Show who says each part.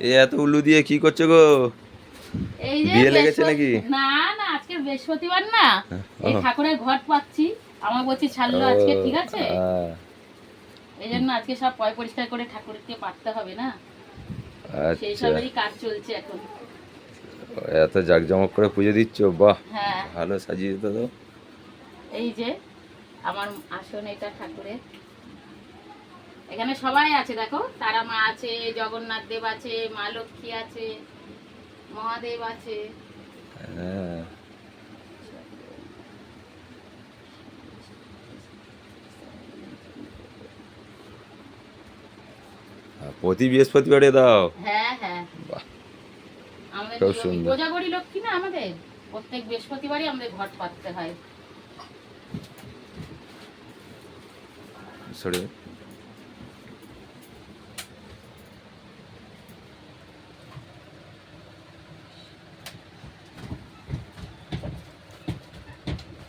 Speaker 1: এ এত উলু দিয়ে কি করছো গো?
Speaker 2: এই যে
Speaker 1: বিয়ে লেগেছে নাকি?
Speaker 2: না না, আজকে বৃহস্পতিবার না, এই
Speaker 1: ও
Speaker 2: ঠাকুরের ঘট পাচ্ছি। আমার বলছি ছাড়লো
Speaker 1: ও,
Speaker 2: আজকে, ঠিক আছে।
Speaker 1: আহ,
Speaker 2: এই জন্য আজকে সব পয় পরিষ্কার করে ঠাকুরকে পাঠতে হবে না, সেই
Speaker 1: আচ্ছা।
Speaker 2: সবেরই কাজ চলছে এখন।
Speaker 1: এত জাঁকজমক করে পুজো দিচ্ছ, বাহ!
Speaker 2: হ্যাঁ,
Speaker 1: ভালো সাজিয়ে তো তো।
Speaker 2: এই যে আমার আসন, এটা ঠাকুরের। এখানে সবাই আছে, দেখো, তারা মা আছে, জগন্নাথ দেব আছে, মা লক্ষ্মী আছে, মহাদেব আছে।
Speaker 1: হ্যাঁ, প্রতি বৃহস্পতিবারে দাও?
Speaker 2: হ্যাঁ হ্যাঁ,
Speaker 1: বাহ,
Speaker 2: আমাদের
Speaker 1: খুব
Speaker 2: নিয়মিত
Speaker 1: সুন্দর।
Speaker 2: কোজাগরী লক্ষ্মী না আমাদের, প্রত্যেক বৃহস্পতিবারই আমাদের ঘট পাততে হয়।
Speaker 1: সরে